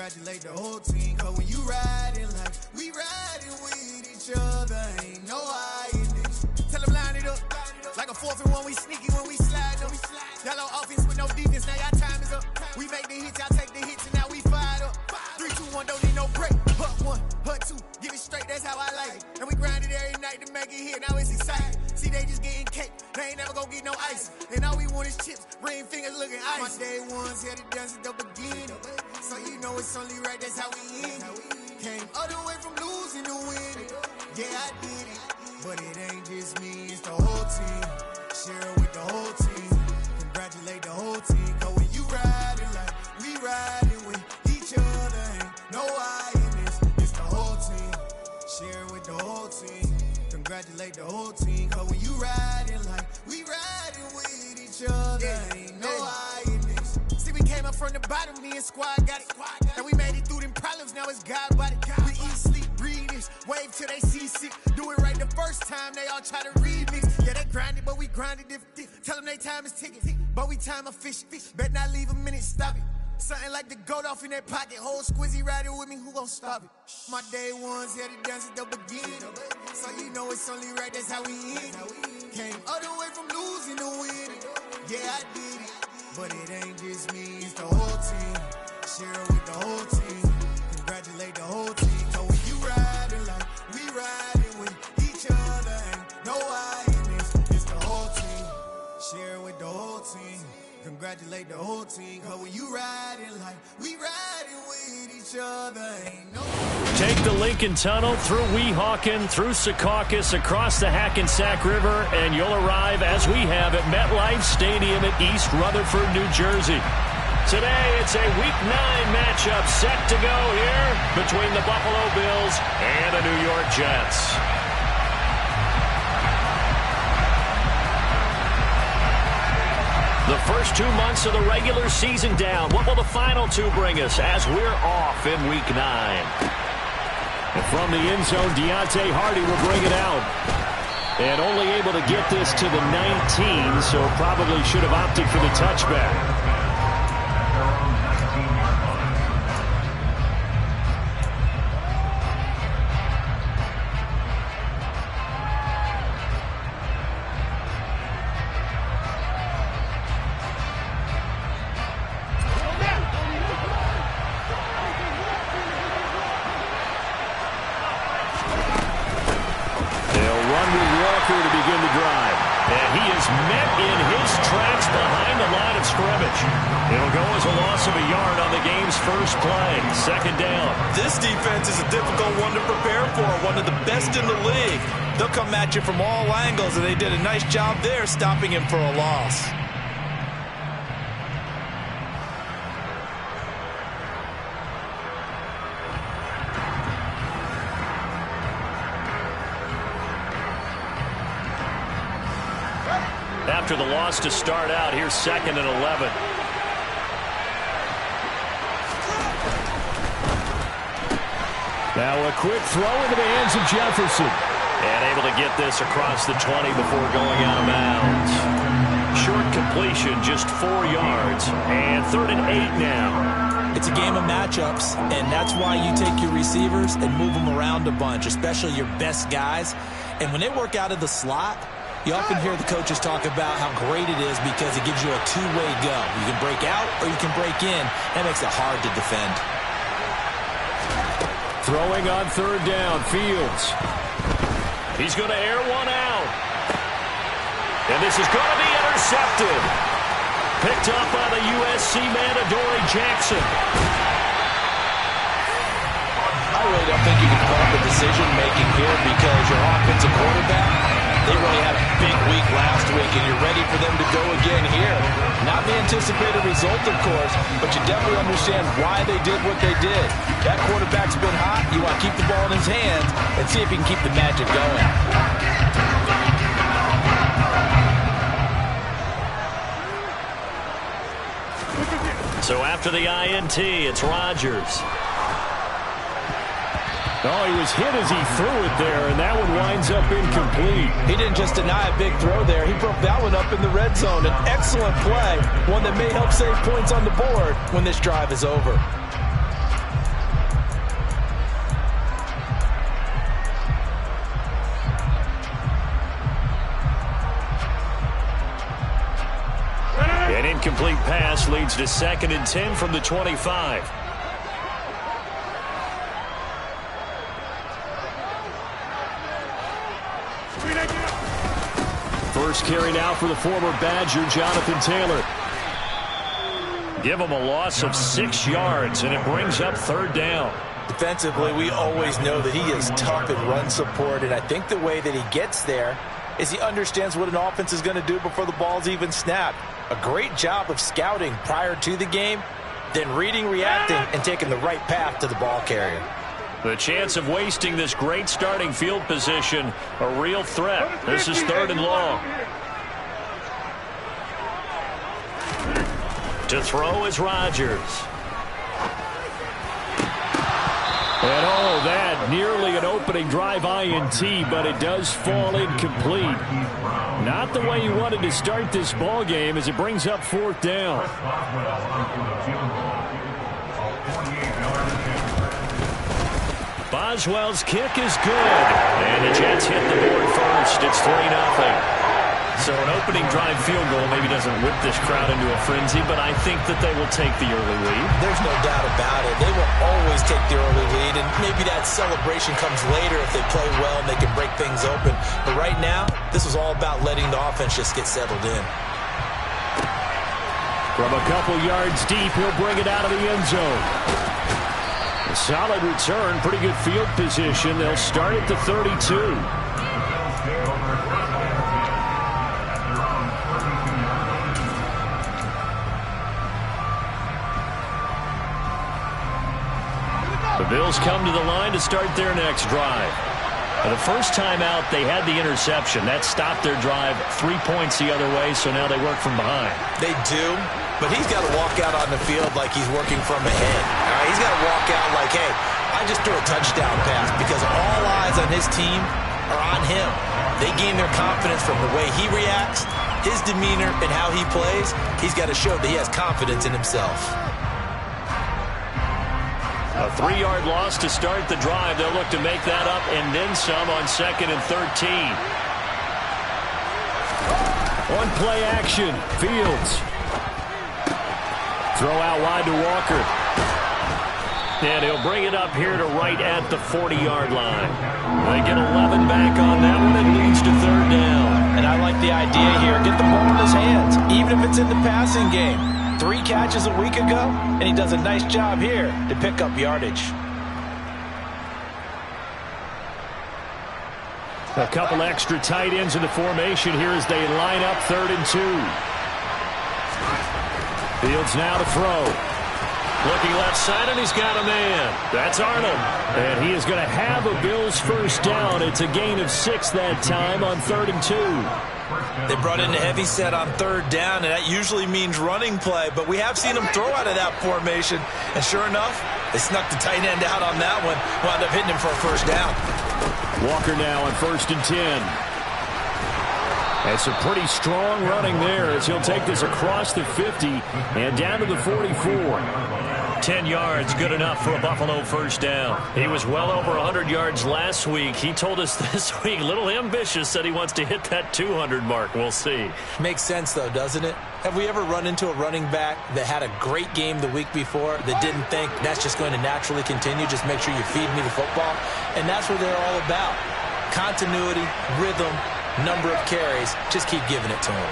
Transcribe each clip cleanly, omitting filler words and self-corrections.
Congratulate the whole team, cause when you riding like we riding with each other, ain't no hiding this. Tell them line it up, like a 4th and 1, we sneaky when we slide up. Yellow offense with no defense, now y'all time is up. We make the hits, y'all take the hits, and now we fired up. 3, 2, 1, don't need no break. Hut 1, hut 2, give it straight, that's how I like it. And we grind it every night to make it hit, now it's exciting. See, they just getting cake, they ain't never gonna get no ice. And all we want is chips, ring fingers looking ice. My day ones had to dance at the beginning, so you know it's only right, that's how we end. Came all the way from losing to winning. Yeah, I did it, but it ain't just me, it's the whole team. Share it with the whole team. Congratulate the whole team, cause when you riding like we riding with each other, ain't no hiding, it's the whole team. Share it with the whole team. Congratulate the whole team, cause when you riding like we riding with each other, ain't no hiding. See, we came up from the bottom, me and squad got it. And we made it through them problems, now it's God body. We eat, sleep, breathe this, wave till they see sick. Do it right the first time, they all try to remix. Yeah, they grinded, but we grinded different. Tell them they time is ticking, but we time a fish. Bet not leave a minute, stop it. Something like the goat off in that pocket. Whole squizzy riding with me, who gon' stop it? My day ones had to dance at the beginning, so you know it's only right, that's how we end. Came all the way from losing to winning. Yeah, I did it, but it ain't just me, it's the whole team. Share it with the whole team. Congratulate the whole team. So when you riding like we riding with each other, ain't no hiding, it's the whole team. Share it with the whole team. Congratulate the whole team, cause when you riding like we riding with each other, ain't no. Take the Lincoln Tunnel through Weehawken, through Secaucus, across the Hackensack River, and you'll arrive, as we have, at MetLife Stadium at East Rutherford, New Jersey. Today, it's a Week 9 matchup set to go here between the Buffalo Bills and the New York Jets. The first 2 months of the regular season down. What will the final 2 bring us as we're off in Week 9? And from the end zone, Deontay Hardy will bring it out. And only able to get this to the 19, so probably should have opted for the touchback. It'll go as a loss of a yard on the game's first play. Second down. This defense is a difficult one to prepare for, one of the best in the league. They'll come at you from all angles, and they did a nice job there stopping him for a loss. After the loss to start out, here's 2nd and 11. Now a quick throw into the hands of Jefferson. And able to get this across the 20 before going out of bounds. Short completion, just 4 yards. And 3rd and 8 now. It's a game of matchups, and that's why you take your receivers and move them around a bunch, especially your best guys. And when they work out of the slot, you often hear the coaches talk about how great it is because it gives you a two-way go. You can break out or you can break in. That makes it hard to defend. Throwing on 3rd down, Fields. He's going to air one out. And this is going to be intercepted. Picked up by the USC man, Adoree Jackson. I really don't think you can fault the decision-making here because your offensive quarterback, they really had a big week last week, and you're ready for them to go again here. Not the anticipated result, of course, but you definitely understand why they did what they did. That quarterback's been hot. You want to keep the ball in his hands and see if he can keep the magic going. So after the INT, it's Rodgers. Oh, he was hit as he threw it there, and that one winds up incomplete. He didn't just deny a big throw there. He broke that one up in the red zone. An excellent play, one that may help save points on the board when this drive is over. incomplete pass leads to 2nd and 10 from the 25. First carry now for the former Badger, Jonathan Taylor. Give him a loss of 6 yards, and it brings up 3rd down. Defensively, we always know that he is tough in run support, and I think the way that he gets there is he understands what an offense is going to do before the ball's even snapped. A great job of scouting prior to the game, then reading, reacting, and taking the right path to the ball carrier. The chance of wasting this great starting field position, a real threat. This is 3rd and long. To throw is Rodgers. And oh, that nearly an opening drive INT, but it does fall incomplete. Not the way you wanted to start this ball game as it brings up 4th down. Boswell's kick is good. And the Jets hit the board first. It's 3-0. So an opening drive field goal maybe doesn't whip this crowd into a frenzy, but I think that they will take the early lead. There's no doubt about it. They will always take the early lead, and maybe that celebration comes later if they play well and they can break things open. But right now, this is all about letting the offense just get settled in. From a couple yards deep, he'll bring it out of the end zone. A solid return, pretty good field position. They'll start at the 32. The Bills come to the line to start their next drive. For the first time out, they had the interception. That stopped their drive 3 points the other way, so now they work from behind. They do, but he's got to walk out on the field like he's working from ahead. All right, he's got to walk out like, hey, I just threw a touchdown pass, because all eyes on his team are on him. They gain their confidence from the way he reacts, his demeanor, and how he plays. He's got to show that he has confidence in himself. A 3-yard loss to start the drive. They'll look to make that up and then some on 2nd and 13. On play action, Fields. Throw out wide to Walker. And he'll bring it up here to right at the 40-yard line. They get 11 back on that one. It leads to 3rd down. And I like the idea here. Get the ball in his hands, even if it's in the passing game. 3 catches a week ago, and he does a nice job here to pick up yardage. A couple extra tight ends in the formation here as they line up 3rd and 2. Fields now to throw. Looking left side, and he's got a man. That's Arnold. And he is going to have a Bills first down. It's a gain of 6 that time on 3rd and 2. They brought in a heavy set on 3rd down, and that usually means running play, but we have seen them throw out of that formation, and sure enough, they snuck the tight end out on that one, wound up hitting him for a first down. Walker now on 1st and 10. That's a pretty strong running there as he'll take this across the 50 and down to the 44. 10 yards, good enough for a Buffalo first down. He was well over 100 yards last week. He told us this week, a little ambitious, said he wants to hit that 200 mark. We'll see. Makes sense, though, doesn't it? Have we ever run into a running back that had a great game the week before that didn't think that's just going to naturally continue? Just make sure you feed me the football. And that's what they're all about. Continuity, rhythm, number of carries. Just keep giving it to him.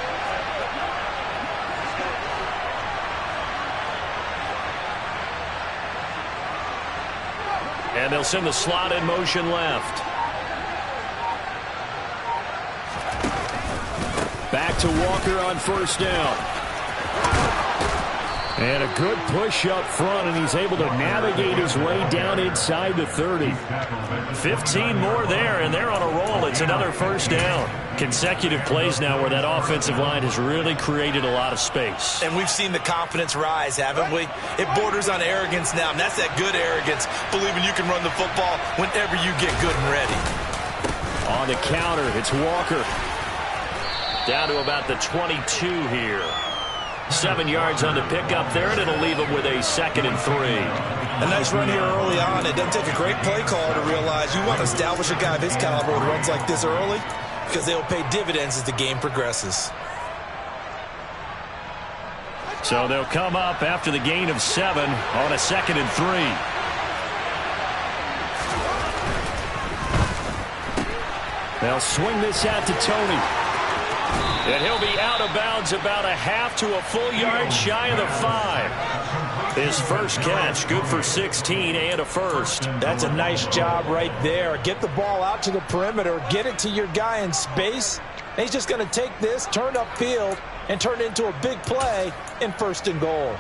And they'll send the slot in motion left. Back to Walker on first down. And a good push up front, and he's able to navigate his way down inside the 30. 15 more there, and they're on a roll. It's another first down. Consecutive plays now where that offensive line has really created a lot of space. And we've seen the confidence rise, haven't we? It borders on arrogance now, and that's that good arrogance, believing you can run the football whenever you get good and ready. On the counter, it's Walker. Down to about the 22 here. 7 yards on the pickup there, and it'll leave him with a 2nd and 3. A nice run here early on. It doesn't take a great play caller to realize you want to establish a guy of his caliber who runs like this early, because they'll pay dividends as the game progresses. So they'll come up after the gain of 7 on a 2nd and 3. They'll swing this out to Tony. And he'll be out of bounds about a half to a full yard shy of the 5. His first catch, good for 16 and a first. That's a nice job right there. Get the ball out to the perimeter, get it to your guy in space. And he's just going to take this, turn upfield, and turn it into a big play in 1st and goal.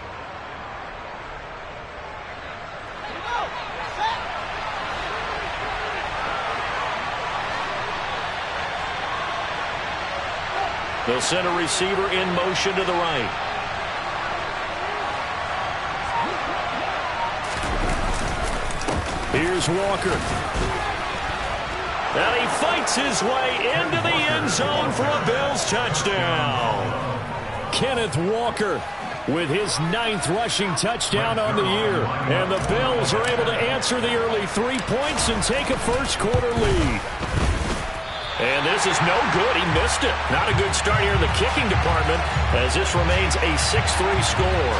They'll send a receiver in motion to the right. Here's Walker. And he fights his way into the end zone for a Bills touchdown. Kenneth Walker with his 9th rushing touchdown on the year. And the Bills are able to answer the early 3 points and take a first-quarter lead. And this is no good. He missed it. Not a good start here in the kicking department as this remains a 6-3 score.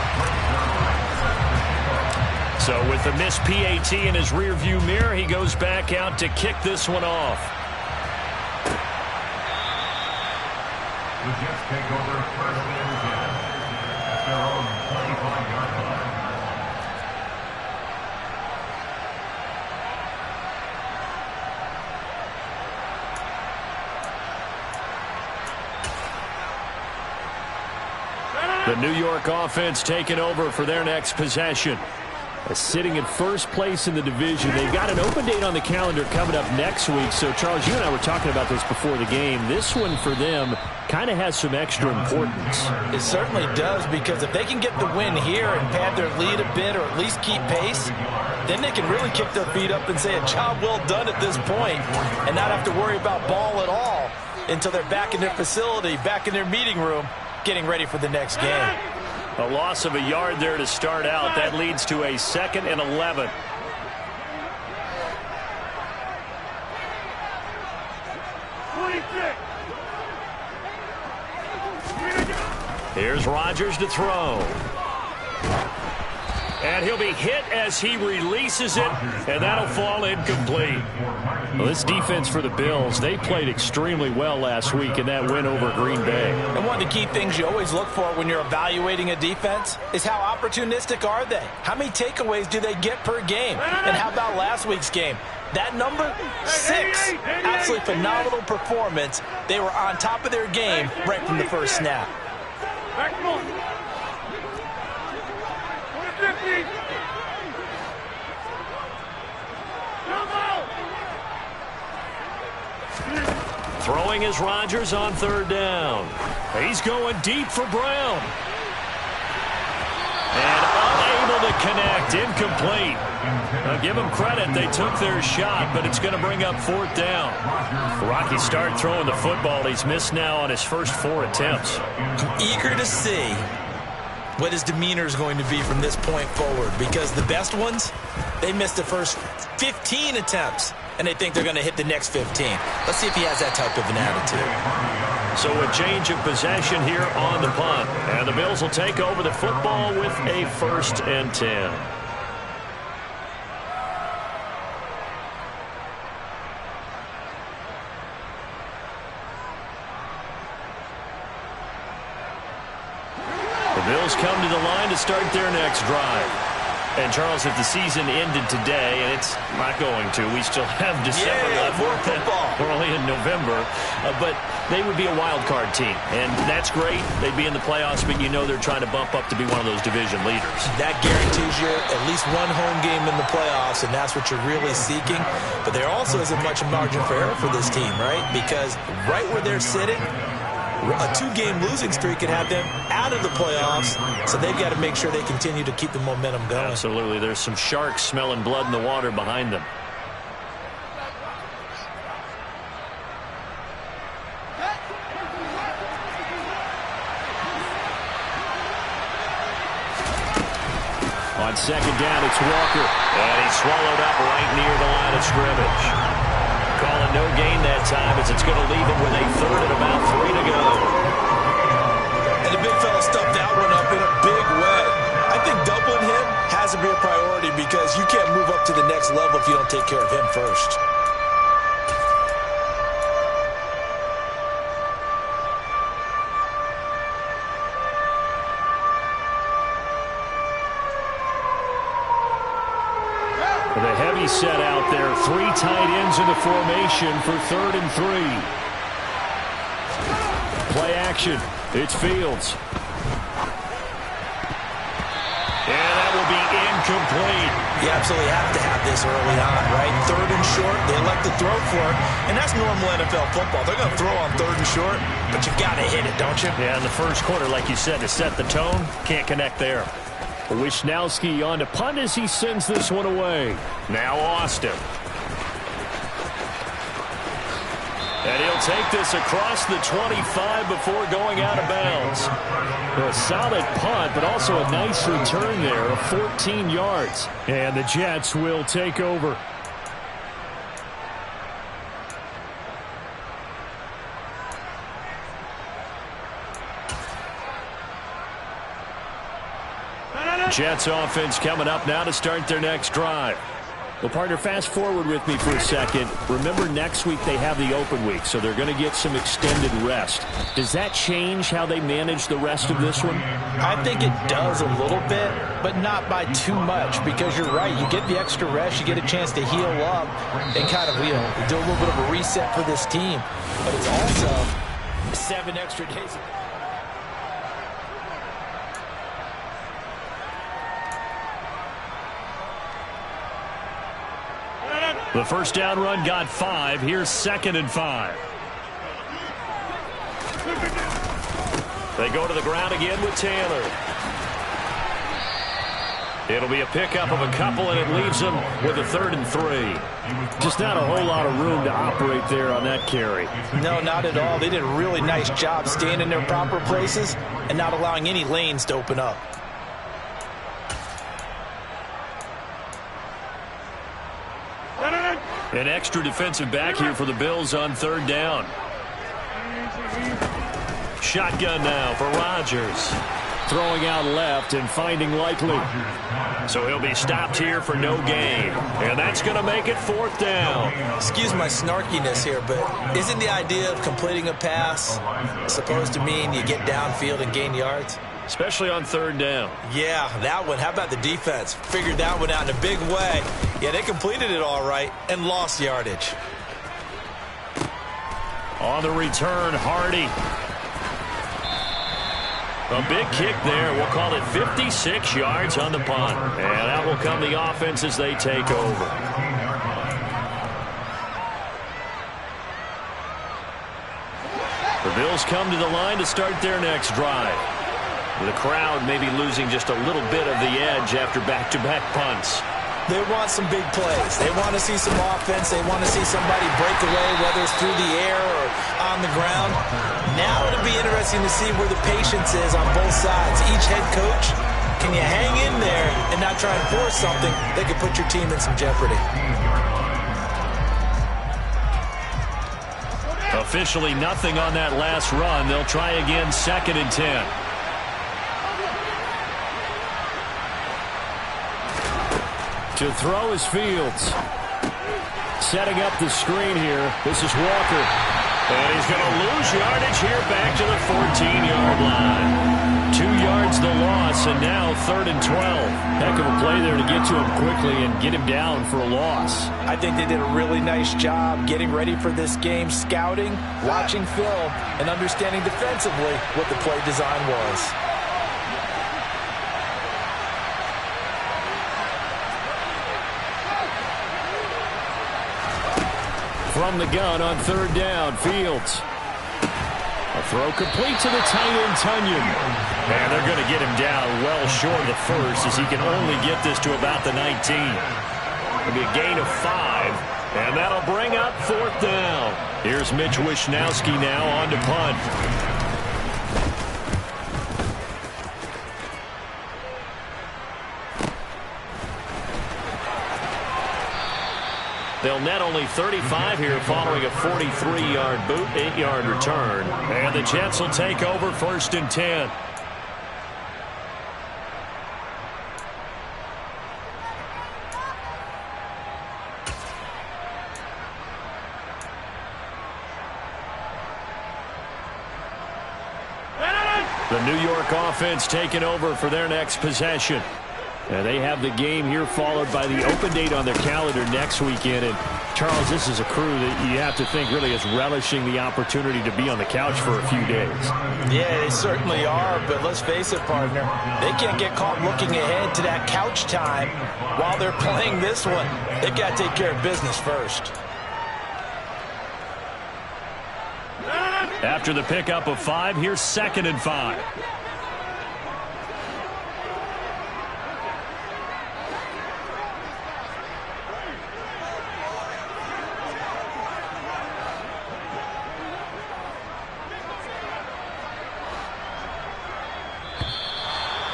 So with the missed PAT in his rearview mirror, he goes back out to kick this one off. The Jets take over 1st and 10 at their own 25-yard line. The New York offense taking over for their next possession. Sitting in first place in the division. They've got an open date on the calendar coming up next week. So, Charles, you and I were talking about this before the game. This one for them kind of has some extra importance. It certainly does, because if they can get the win here and pad their lead a bit or at least keep pace, then they can really kick their feet up and say a job well done at this point and not have to worry about ball at all until they're back in their facility, back in their meeting room, getting ready for the next game. A loss of a yard there to start out. That leads to a 2nd and 11. Here's Rodgers to throw. And he'll be hit as he releases it, and that'll fall incomplete. Well, this defense for the Bills, they played extremely well last week in that win over Green Bay. And one of the key things you always look for when you're evaluating a defense is how opportunistic are they? How many takeaways do they get per game? And how about last week's game? That number, 6. Absolutely phenomenal performance. They were on top of their game right from the first snap. Throwing is Rodgers on 3rd down. He's going deep for Brown. And unable to connect, incomplete. Now give them credit, they took their shot, but it's going to bring up 4th down. Rocky start throwing the football. He's missed now on his first 4 attempts. I'm eager to see what his demeanor is going to be from this point forward, because the best ones, they missed the first 15 attempts, and they think they're going to hit the next 15. Let's see if he has that type of an attitude. So a change of possession here on the punt. And the Bills will take over the football with a 1st and 10. The Bills come to the line to start their next drive. And, Charles, if the season ended today, and it's not going to, we still have December left. More football. We're only in November. But they would be a wild card team. And that's great. They'd be in the playoffs, but you know they're trying to bump up to be one of those division leaders. That guarantees you at least one home game in the playoffs, and that's what you're really seeking. But there also isn't much margin for error for this team, right? Because right where they're sitting, a 2-game losing streak could have them out of the playoffs, so they've got to make sure they continue to keep the momentum going. Absolutely. There's some sharks smelling blood in the water behind them. On 2nd down, it's Walker. And he's swallowed up right near the line of scrimmage. Calling no gain that time as it's going to leave him with a 3rd and about 3 to go. And the big fella stuffed that one up in a big to the next level if you don't take care of him first. The heavy set out there. 3 tight ends in the formation for 3rd and 3. Play action. It's Fields. And that will be incomplete. You absolutely have to have this early on, right? 3rd and short, they elect to throw for it. And that's normal NFL football. They're going to throw on 3rd and short, but you got to hit it, don't you? Yeah, in the first quarter, like you said, to set the tone, can't connect there. Wishnowski on to punt as he sends this one away. Now Austin. And he'll take this across the 25 before going out of bounds. A solid punt, but also a nice return there of 14 yards. And the Jets will take over. Jets offense coming up now to start their next drive. Well, partner, fast forward with me for a second. Remember, next week they have the open week, so they're going to get some extended rest. Does that change how they manage the rest of this one? I think it does a little bit, but not by too much, because you're right. You get the extra rest, you get a chance to heal up and kind of, do a little bit of a reset for this team. But it's also 7 extra days. The first down run got 5. Here's 2nd and 5. They go to the ground again with Taylor. It'll be a pickup of a couple, and it leaves them with a 3rd and 3. Just not a whole lot of room to operate there on that carry. No, not at all. They did a really nice job staying in their proper places and not allowing any lanes to open up. An extra defensive back here for the Bills on 3rd down. Shotgun now for Rodgers. Throwing out left and finding Likely. So he'll be stopped here for no gain. And that's going to make it 4th down. Excuse my snarkiness here, but isn't the idea of completing a pass supposed to mean you get downfield and gain yards? Especially on 3rd down. Yeah, that one. How about the defense? Figured that one out in a big way. Yeah, they completed it all right and lost yardage. On the return, Hardy. A big kick there. We'll call it 56 yards on the punt. And that will come the offense as they take over. The Bills come to the line to start their next drive. The crowd maybe losing just a little bit of the edge after back-to-back punts. They want some big plays. They want to see some offense. They want to see somebody break away, whether it's through the air or on the ground. Now it'll be interesting to see where the patience is on both sides. Each head coach, can you hang in there and not try and force something that could put your team in some jeopardy? Officially nothing on that last run. They'll try again, 2nd and 10. To throw is Fields. Setting up the screen here. This is Walker. And he's going to lose yardage here back to the 14-yard line. 2 yards the loss, and now 3rd and 12. Heck of a play there to get to him quickly and get him down for a loss. I think they did a really nice job getting ready for this game, scouting, watching film, and understanding defensively what the play design was. From the gun on 3rd down, Fields. A throw complete to the tight end, Tunyon. And they're going to get him down well short of the first as he can only get this to about the 19. It'll be a gain of 5, and that'll bring up 4th down. Here's Mitch Wishnowski now on to punt. They'll net only 35 here following a 43-yard boot, 8-yard return. And the Jets will take over 1st and 10. The New York offense taking over for their next possession. They have the game here followed by the open date on their calendar next weekend. And, Charles, this is a crew that you have to think really is relishing the opportunity to be on the couch for a few days. Yeah, they certainly are, but let's face it, partner. They can't get caught looking ahead to that couch time while they're playing this one. They've got to take care of business first. After the pickup of 5, here's 2nd and 5.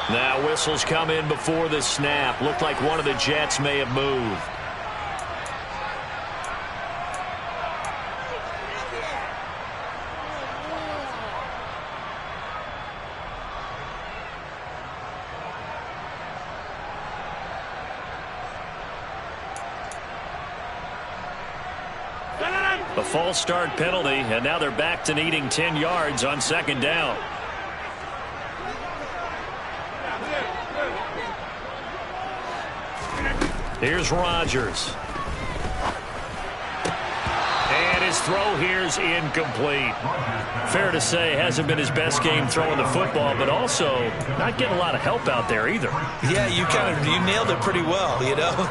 Now whistles come in before the snap. Looked like one of the Jets may have moved. A false start penalty, and now they're back to needing 10 yards on 2nd down. Here's Rodgers. And his throw here's incomplete. Fair to say, hasn't been his best game throwing the football, but also not getting a lot of help out there either. Yeah, you nailed it pretty well, you know.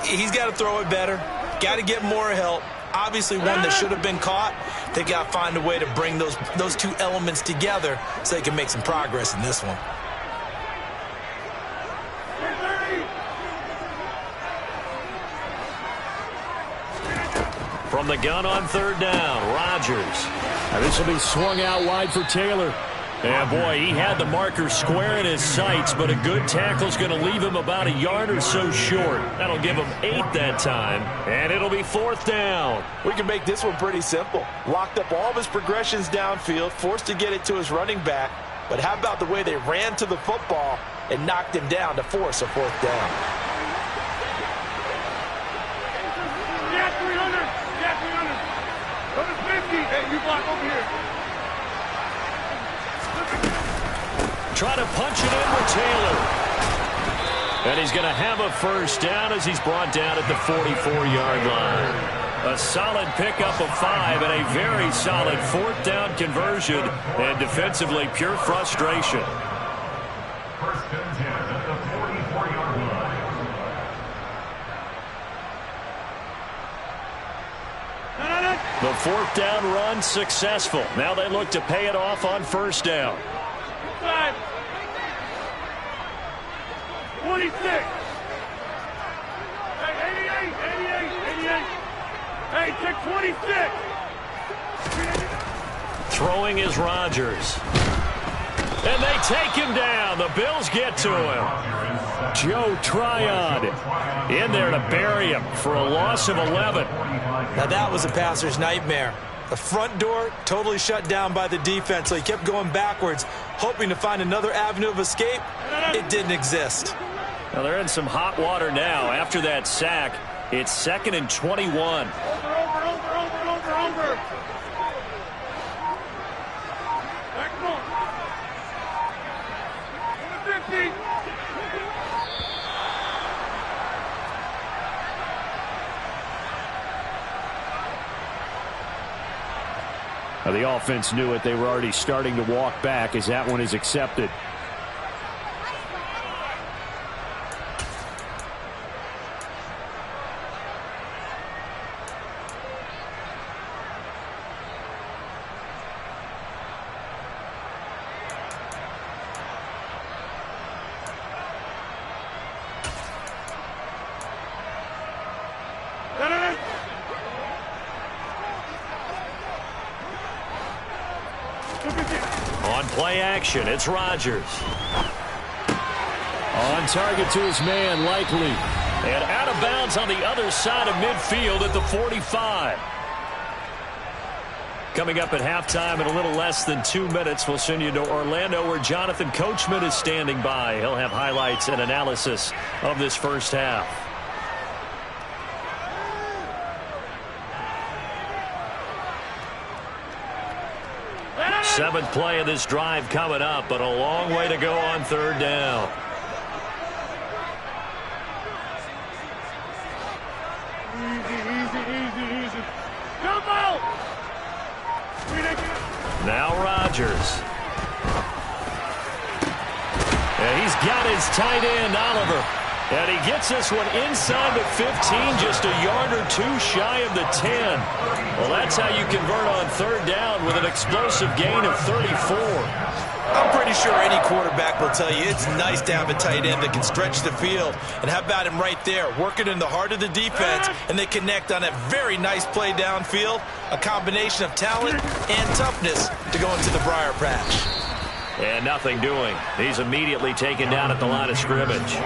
He's got to throw it better. Got to get more help. Obviously one that should have been caught. They got to find a way to bring those two elements together so they can make some progress in this one. From the gun on 3rd down, Rodgers. Now this will be swung out wide for Taylor. Yeah, boy, he had the marker square in his sights, but a good tackle's going to leave him about a yard or so short. That'll give him 8 that time, and it'll be 4th down. We can make this one pretty simple. Locked up all of his progressions downfield, forced to get it to his running back, but how about the way they ran to the football and knocked him down to force a 4th down? Yeah, 300. Yeah, 300. Go to 50. Hey, you block over here. Try to punch it in with Taylor. And he's going to have a 1st down as he's brought down at the 44-yard line. A solid pickup of 5 and a very solid 4th down conversion. And defensively, pure frustration. 1st and 10 at the 44-yard line. The 4th down run successful. Now they look to pay it off on 1st down. 26. Hey, 88, 88, 88. Hey, check 26. Throwing is Rodgers. And they take him down. The Bills get to him. Joe Tryon in there to bury him for a loss of 11. Now that was a passer's nightmare. The front door totally shut down by the defense, so he kept going backwards, hoping to find another avenue of escape. It didn't exist. Well, they're in some hot water now. After that sack, it's 2nd and 21. Over. Back on. 50. Now the offense knew it. They were already starting to walk back as that one is accepted. On play action, it's Rodgers. On target to his man, Likely. And out of bounds on the other side of midfield at the 45. Coming up at halftime in a little less than 2 minutes, we'll send you to Orlando where Jonathan Coachman is standing by. He'll have highlights and analysis of this first half. 7th play of this drive coming up, but a long way to go on 3rd down. Easy. Jump out! Now Rodgers. And he's got his tight end, Oliver. And he gets this one inside the 15, just a yard or two shy of the 10. Well, that's how you convert on 3rd down with an explosive gain of 34. I'm pretty sure any quarterback will tell you it's nice to have a tight end that can stretch the field. And how about him right there, working in the heart of the defense, and they connect on a very nice play downfield, a combination of talent and toughness to go into the briar patch. And nothing doing. He's immediately taken down at the line of scrimmage.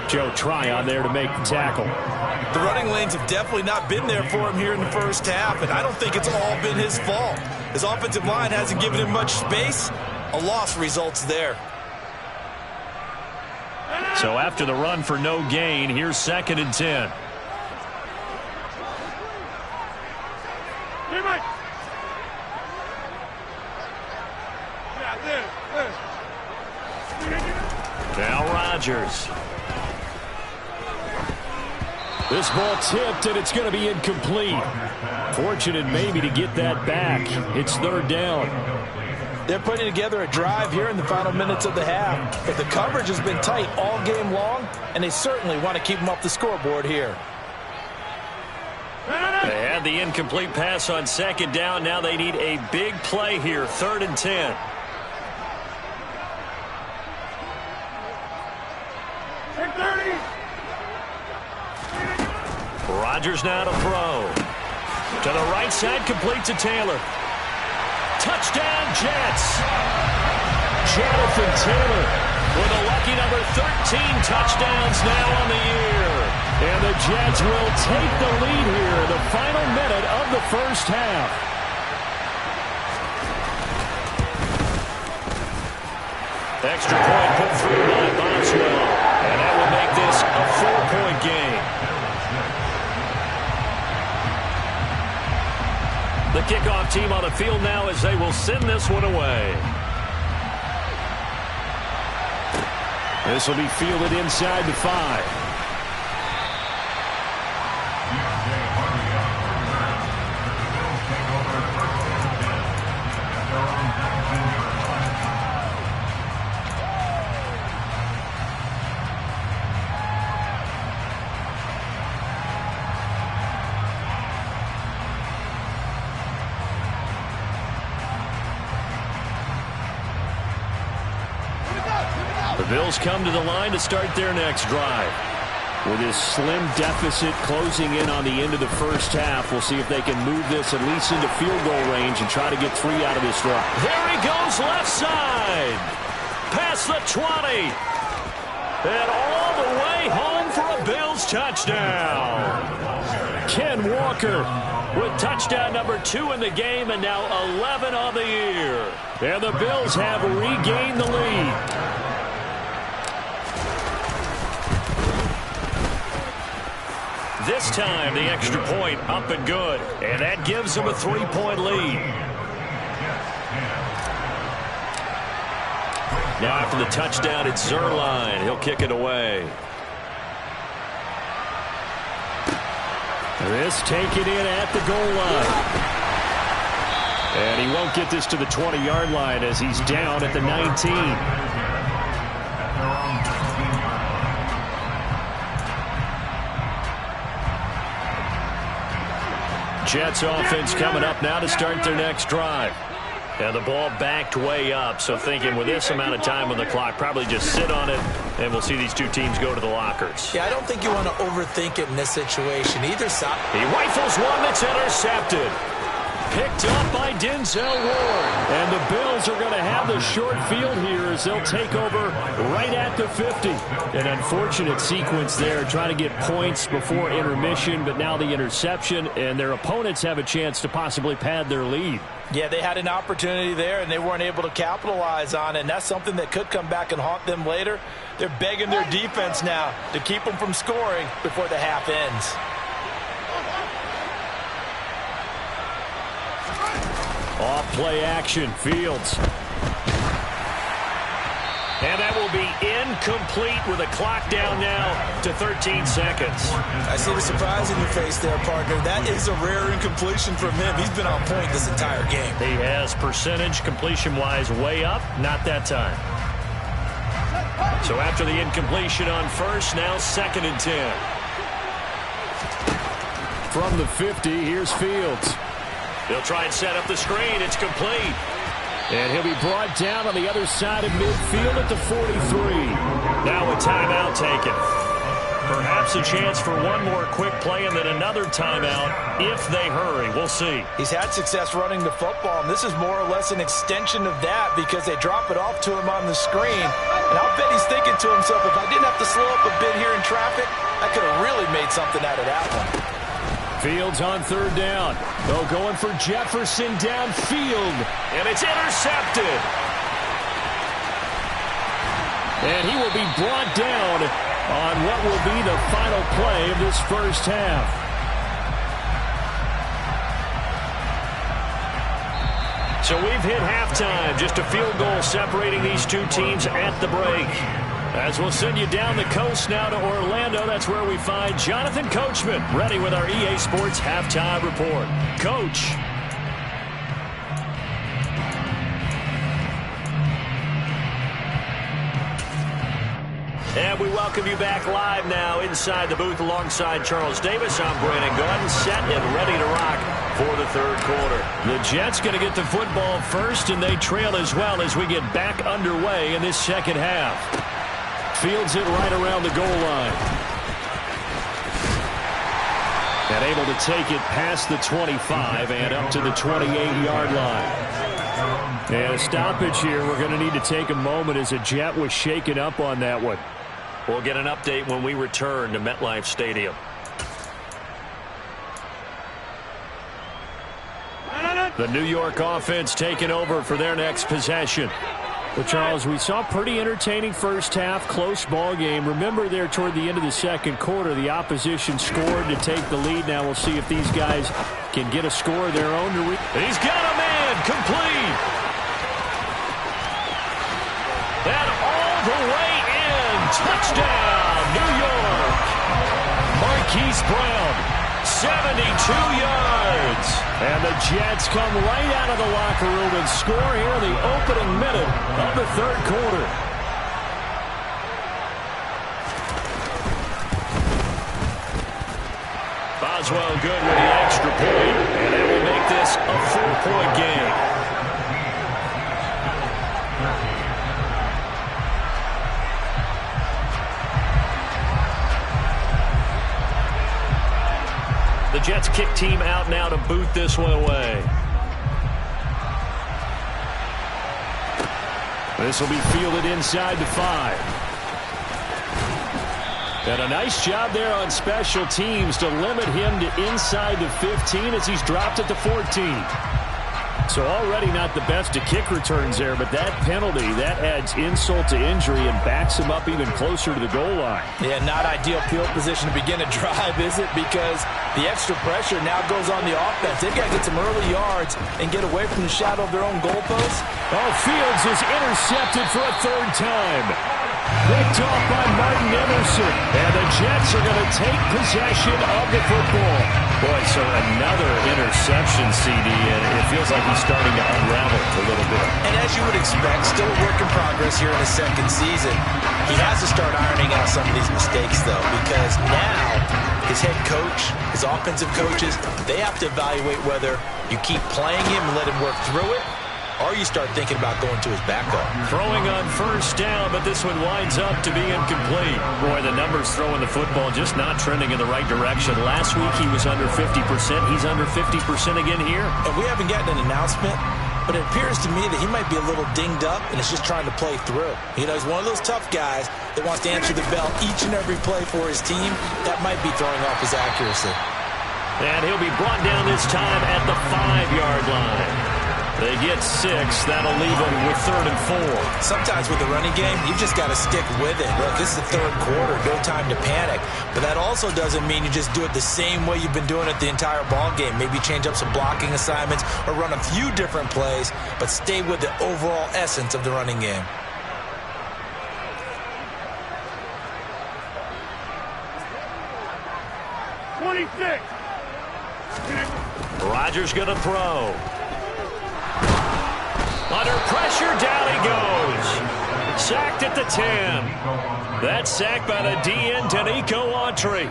Joe Tryon there to make the tackle. The running lanes have definitely not been there for him here in the first half, and I don't think it's all been his fault. His offensive line hasn't given him much space. A loss results there. So after the run for no gain, here's 2nd and 10. Now Rodgers. This ball tipped, and it's going to be incomplete. Fortunate maybe to get that back. It's 3rd down. They're putting together a drive here in the final minutes of the half. But the coverage has been tight all game long, and they certainly want to keep them off the scoreboard here. They had the incomplete pass on 2nd down. Now they need a big play here, 3rd and 10. Rodgers now to throw. To the right side, complete to Taylor. Touchdown, Jets. Jonathan Taylor with a lucky number 13 touchdowns now on the year. And the Jets will take the lead here, the final minute of the first half. Extra point put through by Boswell. And that will make this a 4-point game. The kickoff team on the field now as they will send this one away. This will be fielded inside the 5. The Bills come to the line to start their next drive. With this slim deficit closing in on the end of the first half, we'll see if they can move this at least into field goal range and try to get 3 out of this drive. There he goes left side. Past the 20. And all the way home for a Bills touchdown. Ken Walker with touchdown number 2 in the game and now 11 on the year. And the Bills have regained the lead. This time, the extra point up and good. And that gives them a 3-point lead. Now after the touchdown, it's Zuerlein. He'll kick it away. This taken in at the goal line. And he won't get this to the 20-yard line as he's down at the 19. Jets offense coming up now to start their next drive. And the ball backed way up, so thinking with this amount of time on the clock, probably just sit on it, and we'll see these two teams go to the lockers. Yeah, I don't think you want to overthink it in this situation. Either side. He rifles one that's intercepted. Picked up by Denzel Ward. And the Bills are going to have the short field here as they'll take over right at the 50. An unfortunate sequence there, trying to get points before intermission, but now the interception, and their opponents have a chance to possibly pad their lead. Yeah, they had an opportunity there, and they weren't able to capitalize on it, and that's something that could come back and haunt them later. They're begging their defense now to keep them from scoring before the half ends. Off play action, Fields. And that will be incomplete with a clock down now to 13 seconds. I see the surprise in your face there, partner. That is a rare incompletion from him. He's been on point this entire game. He has percentage completion-wise way up, not that time. So after the incompletion on first, now 2nd and 10. From the 50, here's Fields. He'll try and set up the screen. It's complete. And he'll be brought down on the other side of midfield at the 43. Now a timeout taken. Perhaps a chance for one more quick play and then another timeout if they hurry. We'll see. He's had success running the football, and this is more or less an extension of that because they drop it off to him on the screen. And I'll bet he's thinking to himself, if I didn't have to slow up a bit here in traffic, I could have really made something out of that one. Fields on 3rd down. They'll going for Jefferson downfield. And it's intercepted. And he will be brought down on what will be the final play of this first half. So we've hit halftime. Just a field goal separating these two teams at the break. As we'll send you down the coast now to Orlando, that's where we find Jonathan Coachman, ready with our EA Sports Halftime Report. Coach. And we welcome you back live now inside the booth alongside Charles Davis. I'm Brandon Gaudin, set and ready to rock for the 3rd quarter. The Jets going to get the football first, and they trail as well as we get back underway in this 2nd half. Fields it right around the goal line. And able to take it past the 25 and up to the 28-yard line. And a stoppage here. We're going to need to take a moment as a Jet was shaken up on that one. We'll get an update when we return to MetLife Stadium. The New York offense taking over for their next possession. Well, Charles, we saw a pretty entertaining first half, close ball game. Remember there toward the end of the 2nd quarter, the opposition scored to take the lead. Now we'll see if these guys can get a score of their own. He's got a man, complete. And all the way in, touchdown, New York. Marquise Brown, 72 yards. And the Jets come right out of the locker room and score here in the opening minute of the 3rd quarter. Boswell good with the extra point, and that will make this a 4-point game. The Jets kick team out now to boot this one away. This will be fielded inside the 5. And a nice job there on special teams to limit him to inside the 15 as he's dropped at the 14. So already not the best of kick returns there, but that penalty, that adds insult to injury and backs him up even closer to the goal line. Yeah, not ideal field position to begin a drive, is it? Because the extra pressure now goes on the offense. They've got to get some early yards and get away from the shadow of their own goalpost. Oh, Fields is intercepted for a 3rd time. Picked off by Martin Emerson. And the Jets are going to take possession of the football. Boy, so another interception, CD, and it feels like he's starting to unravel a little bit. And as you would expect, still a work in progress here in his 2nd season. He has to start ironing out some of these mistakes, though, because now his head coach, his offensive coaches, they have to evaluate whether you keep playing him and let him work through it, or you start thinking about going to his backup. Throwing on 1st down, but this one winds up to be incomplete. Boy, the numbers throwing the football just not trending in the right direction. Last week he was under 50%. He's under 50% again here. And we haven't gotten an announcement, but it appears to me that he might be a little dinged up and is just trying to play through. You know, he's one of those tough guys that wants to answer the bell each and every play for his team. That might be throwing off his accuracy. And he'll be brought down this time at the 5-yard line. They get 6. That'll leave them with 3rd and 4. Sometimes with the running game, you've just got to stick with it. Look, this is the 3rd quarter. No time to panic. But that also doesn't mean you just do it the same way you've been doing it the entire ball game. Maybe change up some blocking assignments or run a few different plays, but stay with the overall essence of the running game. Rodgers going to throw. Under pressure, down he goes. Sacked at the 10. That's sacked by the DN, Denico Autry.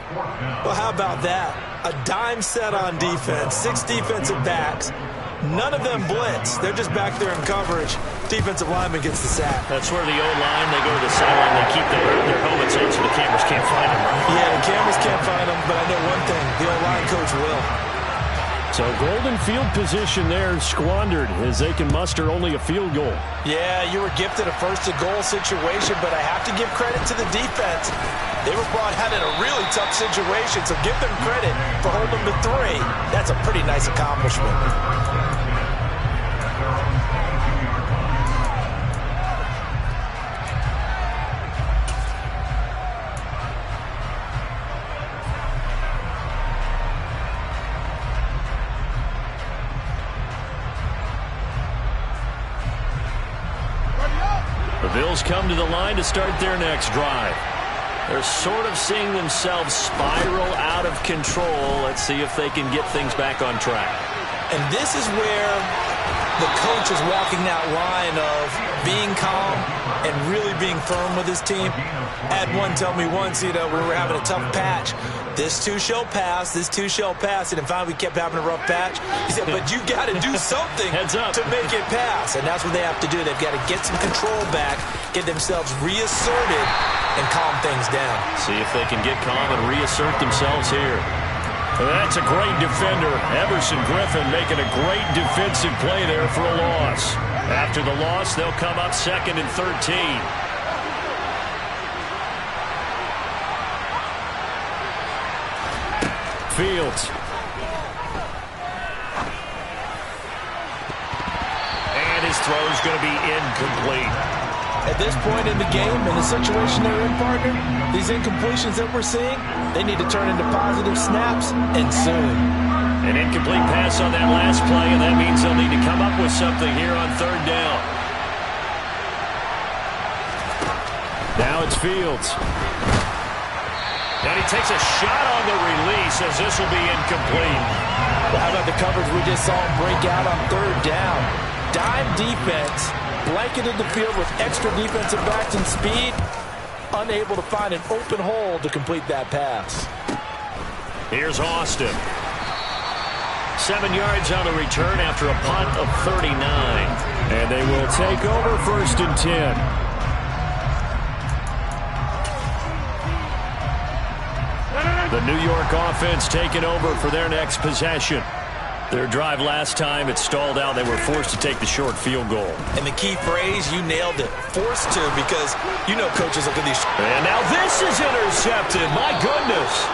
Well, how about that? A dime set on defense, 6 defensive backs. None of them blitz. They're just back there in coverage. Defensive lineman gets the sack. That's where the O-line, they go to the sideline, they keep their helmets on so the cameras can't find them. Right? Yeah, the cameras can't find them, but I know one thing. The O-line coach will. So golden field position there squandered as they can muster only a field goal. Yeah, you were gifted a first-to-goal situation, but I have to give credit to the defense. They were brought out in a really tough situation, so give them credit for holding them to 3. That's a pretty nice accomplishment. The Bills come to the line to start their next drive. They're sort of seeing themselves spiral out of control. Let's see if they can get things back on track. And this is where the coach is walking that line of being calm and really being firm with his team. I had one tell me once, we were having a tough patch. This too shall pass, this too shall pass. And finally we kept having a rough patch. He said, but you got to do something to make it pass. And that's what they have to do. They've got to get some control back, get themselves reasserted, and calm things down. See if they can get calm and reassert themselves here. That's a great defender. Everson Griffin making a great defensive play there for a loss. After the loss, they'll come up 2nd and 13. Fields. And his throw is going to be incomplete. At this point in the game, in the situation they're in, partner, these incompletions that we're seeing, they need to turn into positive snaps, and soon. An incomplete pass on that last play, and that means they'll need to come up with something here on 3rd down. Now it's Fields. And he takes a shot on the release as this will be incomplete. Well, how about the coverage we just saw him break out on 3rd down? Dime defense, blanketed the field with extra defensive backs and speed, unable to find an open hole to complete that pass. Here's Austin. 7 yards on the return after a punt of 39. And they will take over 1st and 10. The New York offense taking over for their next possession. Their drive last time, it stalled out. They were forced to take the short field goal. And the key phrase, you nailed it. Forced to, because you know coaches look at these. And now this is intercepted. My goodness.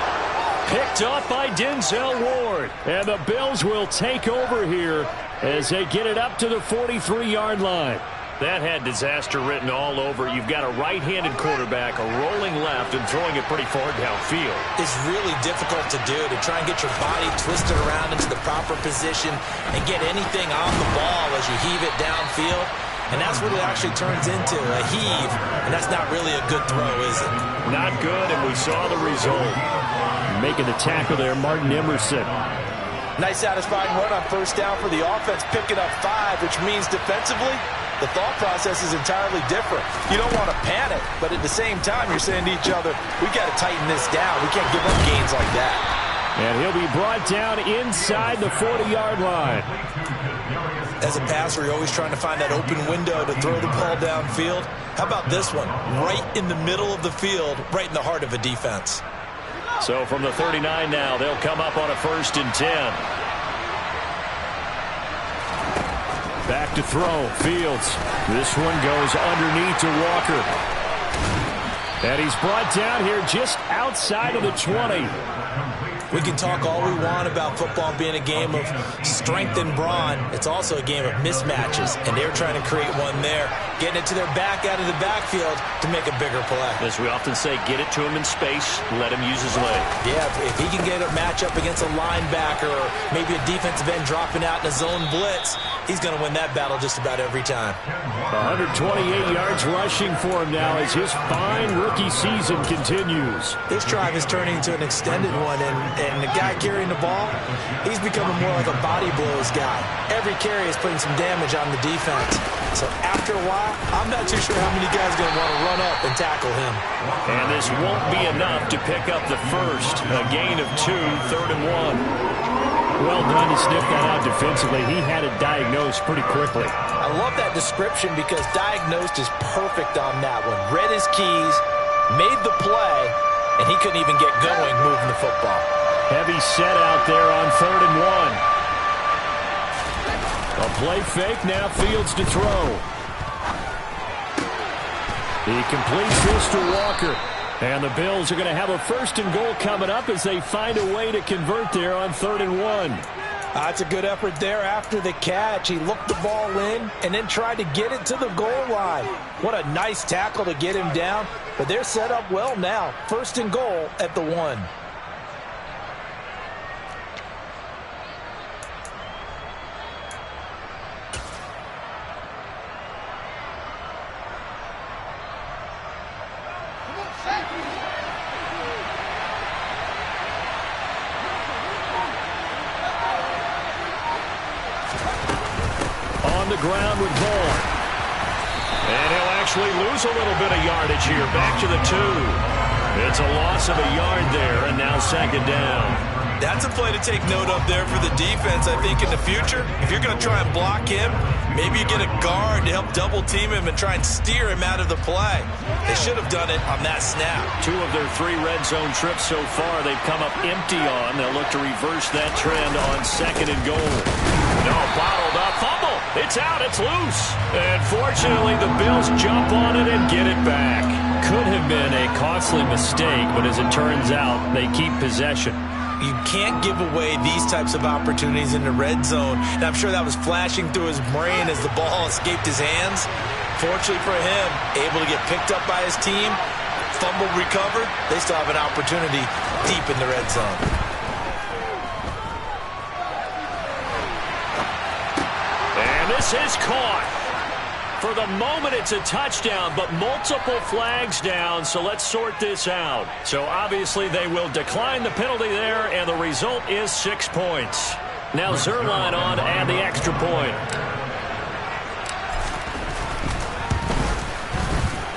Picked up by Denzel Ward. And the Bills will take over here as they get it up to the 43-yard line. That had disaster written all over. You've got a right-handed quarterback, a rolling left, and throwing it pretty far downfield. It's really difficult to do, to try and get your body twisted around into the proper position and get anything on the ball as you heave it downfield. And that's what it actually turns into, a heave. And that's not really a good throw, is it? Not good, and we saw the result. Making the tackle there, Martin Emerson. Nice satisfying run on 1st down for the offense, picking up 5, which means defensively, the thought process is entirely different. You don't want to panic, but at the same time, you're saying to each other, we got to tighten this down. We can't give up gains like that. And he'll be brought down inside the 40-yard line. As a passer, you're always trying to find that open window to throw the ball downfield. How about this one? Right in the middle of the field, right in the heart of a defense. So from the 39 now, they'll come up on a 1st and 10. Back to throw, Fields. This one goes underneath to Walker. And he's brought down here just outside of the 20. We can talk all we want about football being a game of strength and brawn. It's also a game of mismatches, and they're trying to create one there, getting it to their back out of the backfield to make a bigger play. As we often say, get it to him in space, let him use his leg. Yeah, if he can get a matchup against a linebacker or maybe a defensive end dropping out in a zone blitz, he's going to win that battle just about every time. 128 yards rushing for him now as his fine rookie season continues. This drive is turning into an extended one, and the guy carrying the ball, he's becoming more like a body blows guy. Every carry is putting some damage on the defense. So after a while, I'm not too sure how many guys are going to want to run up and tackle him. And this won't be enough to pick up the first. A gain of 2, 3rd and 1. Well done to sniff that out defensively. He had it diagnosed pretty quickly. I love that description because diagnosed is perfect on that one. Read his keys, made the play, and he couldn't even get going moving the football. Heavy set out there on 3rd and 1. A play fake, now Fields to throw. He completes this to Walker. And the Bills are going to have a 1st and goal coming up as they find a way to convert there on 3rd and 1. That's a good effort there after the catch. He looked the ball in and then tried to get it to the goal line. What a nice tackle to get him down. But they're set up well now. 1st and goal at the 1. On the ground with Vaughn. And he'll actually lose a little bit of yardage here. Back to the 2. It's a loss of a yard there, and now 2nd down. That's a play to take note of there for the defense, I think, in the future. If you're going to try and block him, maybe you get a guard to help double-team him and try and steer him out of the play. They should have done it on that snap. 2 of their 3 red zone trips so far they've come up empty on. They'll look to reverse that trend on 2nd and goal. No, bottled up. Fumble. It's out. It's loose. And fortunately, the Bills jump on it and get it back. Could have been a costly mistake, but as it turns out, they keep possession. You can't give away these types of opportunities in the red zone. And I'm sure that was flashing through his brain as the ball escaped his hands. Fortunately for him, able to get picked up by his team, fumble recovered. They still have an opportunity deep in the red zone. And this is caught. For the moment, it's a touchdown, but multiple flags down, so let's sort this out. So obviously they will decline the penalty there, and the result is 6 points. Now Zuerlein on to add the extra point.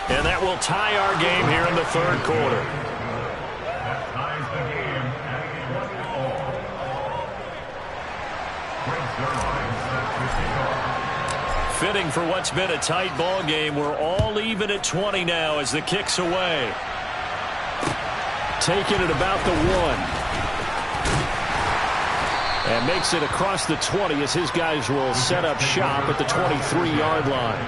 And that will tie our game here in the 3rd quarter. That ties the game at 20-all. Greg Zuerlein set to kick off. Fitting for what's been a tight ball game. We're all even at 20 now as the kick's away. Taking it about the 1. And makes it across the 20 as his guys will set up shop at the 23-yard line.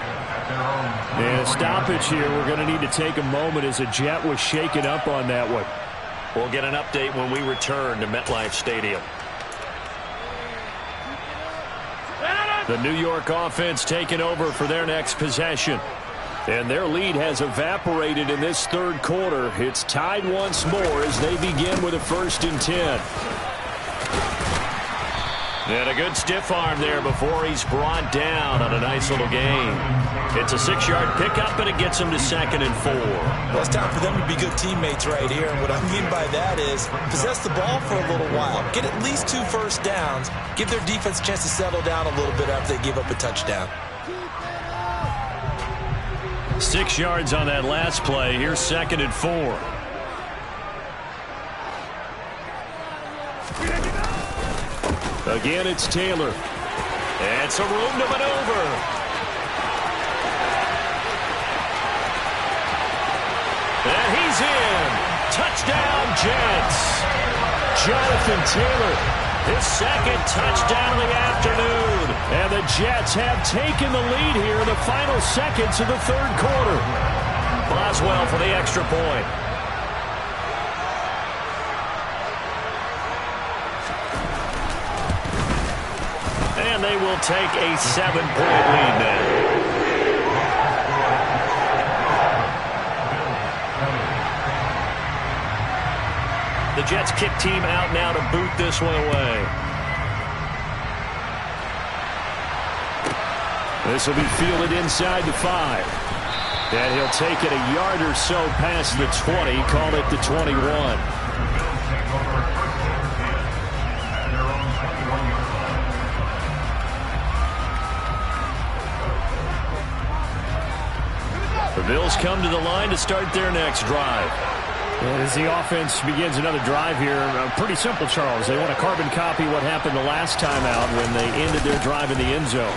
And a stoppage here. We're going to need to take a moment as a jet was shaken up on that one. We'll get an update when we return to MetLife Stadium. The New York offense taking over for their next possession. And their lead has evaporated in this 3rd quarter. It's tied once more as they begin with a 1st and 10. And a good stiff arm there before he's brought down on a nice little gain. It's a 6-yard pickup, and it gets him to 2nd and 4. Well, it's time for them to be good teammates right here. And what I mean by that is possess the ball for a little while. Get at least 2 first downs. Give their defense a chance to settle down a little bit after they give up a touchdown. 6 yards on that last play. Here's 2nd and 4. Again, it's Taylor. And some room to maneuver. And he's in. Touchdown, Jets. Jonathan Taylor, his 2nd touchdown of the afternoon. And the Jets have taken the lead here in the final seconds of the 3rd quarter. Boswell for the extra point. And they will take a 7-point lead now. The Jets kick team out now to boot this one away. This will be fielded inside the 5. And he'll take it a yard or so past the 20, call it the 21. The Bills come to the line to start their next drive. And as the offense begins another drive here, pretty simple, Charles. They want to carbon copy what happened the last time out when they ended their drive in the end zone.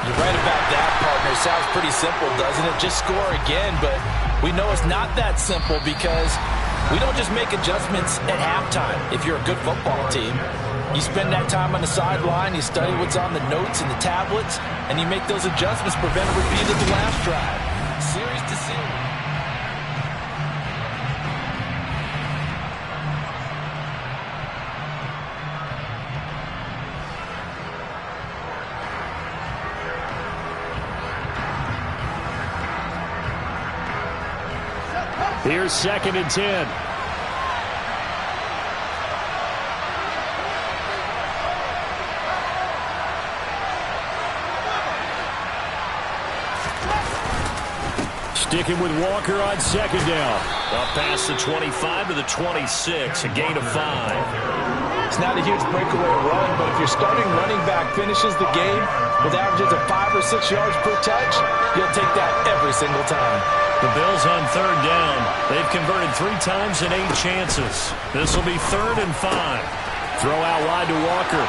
You're right about that, partner. Sounds pretty simple, doesn't it? Just score again, but we know it's not that simple because we don't just make adjustments at halftime. If you're a good football team, you spend that time on the sideline, you study what's on the notes and the tablets, and you make those adjustments, prevent a repeat of the last drive. Series to series. Here's 2nd and 10. Sticking with Walker on 2nd down. Up past the 25 to the 26, a gain of 5. It's not a huge breakaway run, but if your starting running back finishes the game with averages of 5 or 6 yards per touch, you'll take that every single time. The Bills on 3rd down. They've converted 3 times in 8 chances. This will be 3rd and 5. Throw out wide to Walker.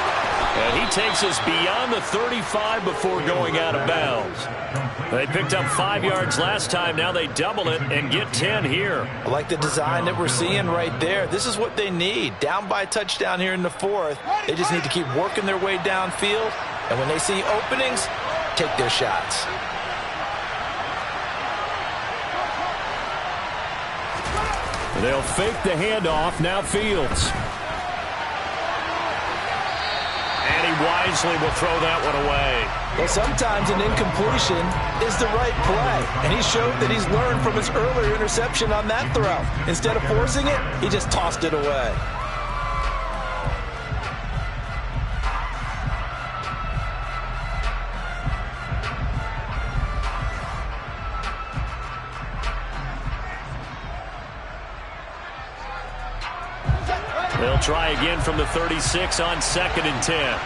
And he takes us beyond the 35 before going out of bounds. They picked up 5 yards last time. Now they double it and get 10 here. I like the design that we're seeing right there. This is what they need. Down by a touchdown here in the 4th. They just need to keep working their way downfield. And when they see openings, take their shots. They'll fake the handoff. Now Fields. And he wisely will throw that one away. Well, sometimes an incompletion is the right play. And he showed that he's learned from his earlier interception on that throw. Instead of forcing it, he just tossed it away. They'll try again from the 36 on 2nd and 10.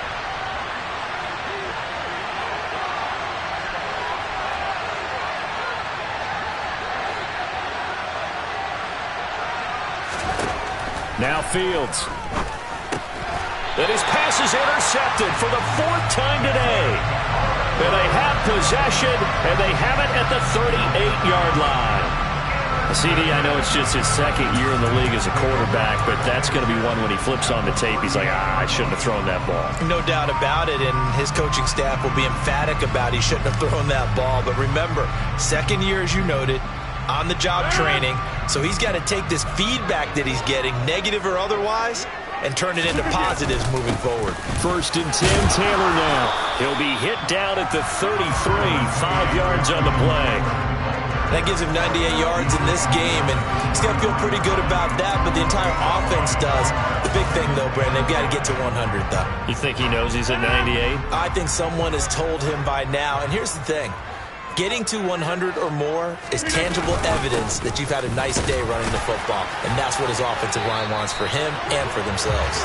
Now Fields. And his pass is intercepted for the 4th time today. And they have possession, and they have it at the 38-yard line. CD, I know it's just his 2nd year in the league as a quarterback, but that's going to be one when he flips on the tape. He's like, I shouldn't have thrown that ball. No doubt about it, and his coaching staff will be emphatic about he shouldn't have thrown that ball. But remember, 2nd year, as you noted, on-the-job training, so he's got to take this feedback that he's getting, negative or otherwise, and turn it into positives moving forward. 1st and 10, Taylor now. He'll be hit down at the 33, 5 yards on the play. That gives him 98 yards in this game, and he's got to feel pretty good about that, but the entire offense does. The big thing, though, Brandon, they've got to get to 100, though. You think he knows he's at 98? I think someone has told him by now, and here's the thing. Getting to 100 or more is tangible evidence that you've had a nice day running the football, and that's what his offensive line wants for him and for themselves.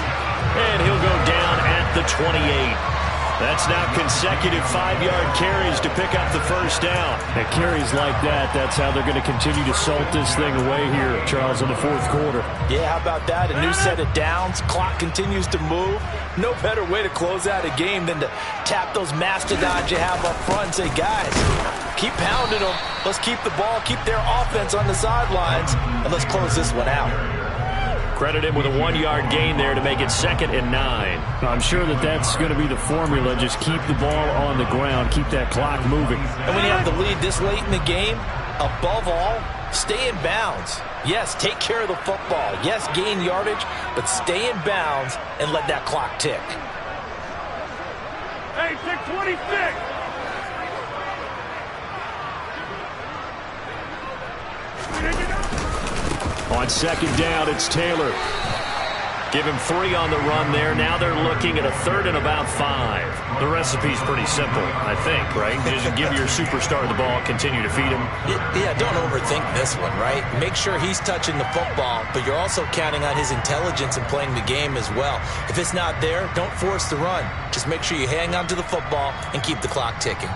And he'll go down at the 28. That's now consecutive 5-yard carries to pick up the 1st down. And carries like that, that's how they're going to continue to salt this thing away here, Charles, in the 4th quarter. Yeah, how about that? A new set of downs. Clock continues to move. No better way to close out a game than to tap those mastodons you have up front and say, guys, keep pounding them. Let's keep the ball, keep their offense on the sidelines, and let's close this one out. Credit him with a 1-yard gain there to make it 2nd and 9. I'm sure that that's going to be the formula. Just keep the ball on the ground. Keep that clock moving. And when you have the lead this late in the game, above all, stay in bounds. Yes, take care of the football. Yes, gain yardage, but stay in bounds and let that clock tick. Hey, Hey, 626. On second down, it's Taylor. Give him 3 on the run there. Now they're looking at a 3rd and about 5. The recipe's pretty simple, I think, right? Just give your superstar the ball, continue to feed him. Yeah, don't overthink this one, right? Make sure he's touching the football, but you're also counting on his intelligence and playing the game as well. If it's not there, don't force the run. Just make sure you hang on to the football and keep the clock ticking.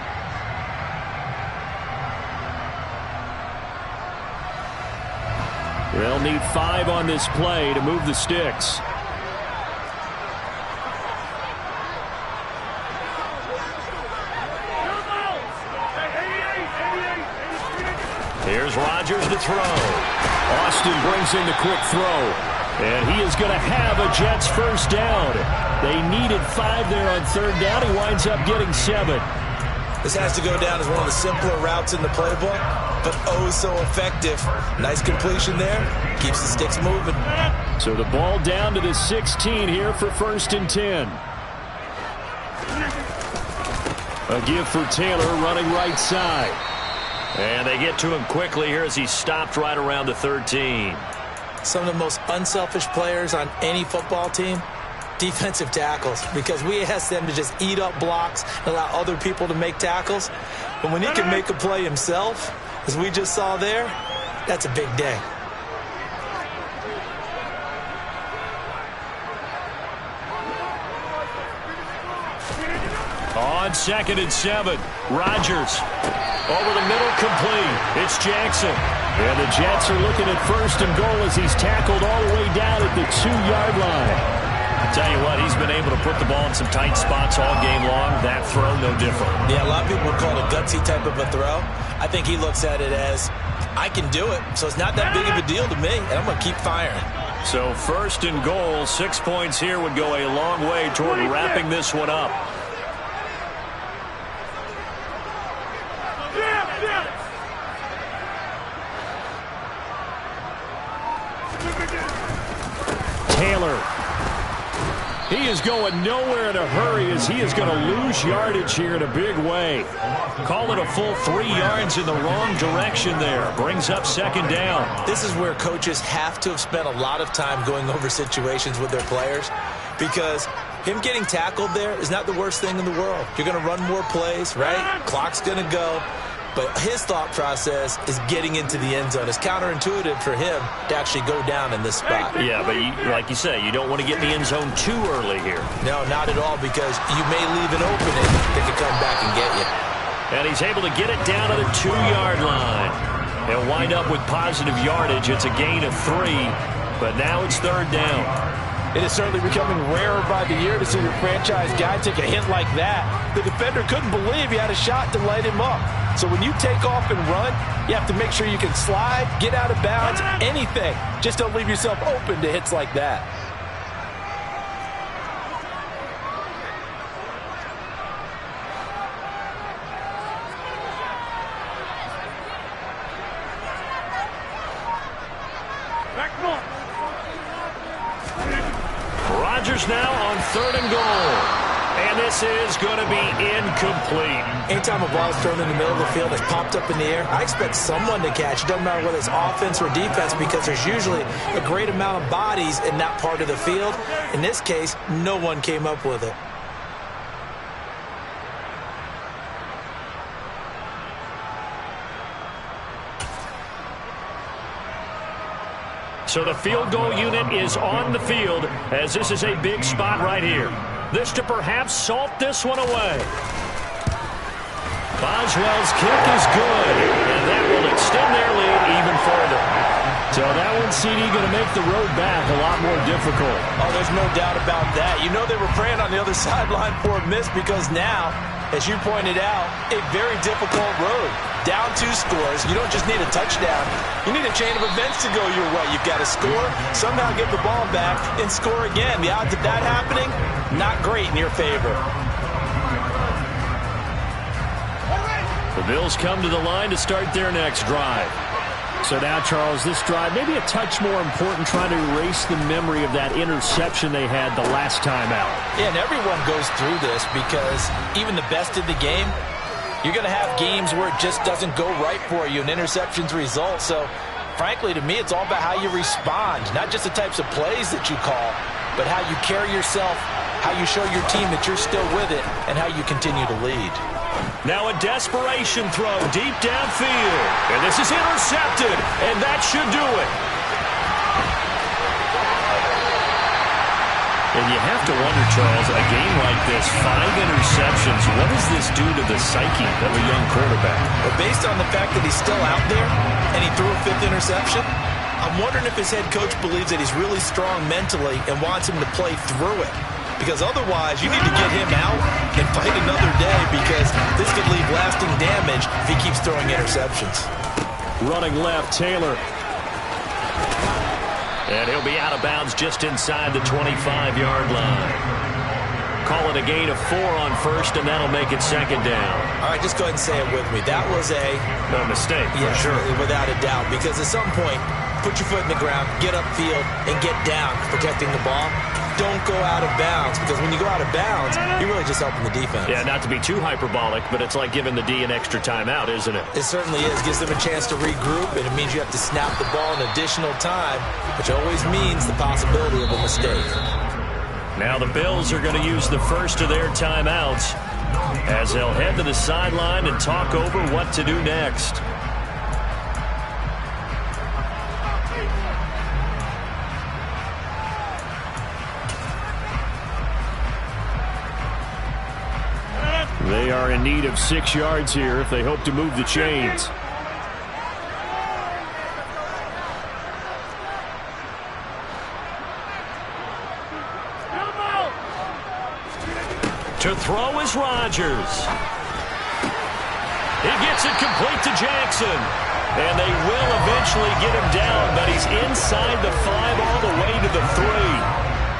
They'll need 5 on this play to move the sticks. Here's Rodgers to throw. Austin brings in the quick throw. And he is going to have a Jets first down. They needed 5 there on 3rd down. He winds up getting 7. This has to go down as one of the simpler routes in the playbook, but oh so effective. Nice completion there. Keeps the sticks moving. So the ball down to the 16 here for 1st and 10. A give for Taylor running right side. And they get to him quickly here as he stopped right around the 13. Some of the most unselfish players on any football team, defensive tackles, because we ask them to just eat up blocks and allow other people to make tackles. But when he can make a play himself, as we just saw there, that's a big day. On 2nd and 7, Rodgers over the middle, complete. It's Jackson. And the Jets are looking at 1st and goal as he's tackled all the way down at the 2-yard line. Tell you what, he's been able to put the ball in some tight spots all game long. That throw, no different. Yeah, a lot of people would call it a gutsy type of a throw. I think he looks at it as, I can do it, so it's not that big of a deal to me, and I'm going to keep firing. So 1st and goal, 6 points here would go a long way toward wrapping this one up. Taylor. He is going nowhere in a hurry as he is going to lose yardage here in a big way. Call it a full 3 yards in the wrong direction there. Brings up 2nd down. This is where coaches have to have spent a lot of time going over situations with their players, because him getting tackled there is not the worst thing in the world. You're going to run more plays, right? Clock's going to go. But his thought process is getting into the end zone. It's counterintuitive for him to actually go down in this spot. Yeah, but like you say, you don't want to get in the end zone too early here. No, not at all, because you may leave an opening that could come back and get you. And he's able to get it down to the 2-yard line. He'll wind up with positive yardage. It's a gain of 3, but now it's 3rd down. It is certainly becoming rarer by the year to see your franchise guy take a hit like that. The defender couldn't believe he had a shot to light him up. So when you take off and run, you have to make sure you can slide, get out of bounds, anything. Just don't leave yourself open to hits like that. Rodgers now on 3rd and goal. And this is going to be incomplete. Anytime a ball is thrown in the middle of the field that's popped up in the air, I expect someone to catch. It doesn't matter whether it's offense or defense, because there's usually a great amount of bodies in that part of the field. In this case, no one came up with it. So the field goal unit is on the field, as this is a big spot right here. This to perhaps salt this one away. Boswell's kick is good, and that will extend their lead even further. So that one, CD, going to make the road back a lot more difficult. Oh, there's no doubt about that. You know they were praying on the other sideline for a miss, because now, as you pointed out, a very difficult road. Down 2 scores. You don't just need a touchdown. You need a chain of events to go your way. You've got to score, somehow get the ball back, and score again. The odds of that happening, not great in your favor. The Bills come to the line to start their next drive. So now, Charles, this drive maybe a touch more important, trying to erase the memory of that interception they had the last time out. Yeah, and everyone goes through this because even the best in the game, you're going to have games where it just doesn't go right for you, and interceptions result. So, frankly, to me, it's all about how you respond, not just the types of plays that you call, but how you carry yourself, how you show your team that you're still with it, and how you continue to lead. Now a desperation throw deep downfield. And this is intercepted, and that should do it. And you have to wonder, Charles, a game like this, 5 interceptions, what does this do to the psyche of a young quarterback? Well, based on the fact that he's still out there and he threw a 5th interception, I'm wondering if his head coach believes that he's really strong mentally and wants him to play through it. Because otherwise, you need to get him out and fight another day, because this could leave lasting damage if he keeps throwing interceptions. Running left, Taylor. And he'll be out of bounds just inside the 25-yard line. Call it a gain of 4 on first, and that'll make it second down. All right, just go ahead and say it with me. That was a mistake, for sure. Without a doubt, because at some point, put your foot in the ground, get upfield, and get down protecting the ball. Don't go out of bounds, because when you go out of bounds, you're really just helping the defense. Yeah, not to be too hyperbolic, but it's like giving the D an extra timeout, isn't it? It certainly is. Gives them a chance to regroup, and it means you have to snap the ball an additional time, which always means the possibility of a mistake. Now the Bills are going to use the first of their timeouts as they'll head to the sideline and talk over what to do next. They are in need of 6 yards here if they hope to move the chains. To throw is Rodgers. He gets it complete to Jackson. And they will eventually get him down, but he's inside the 5 all the way to the 3.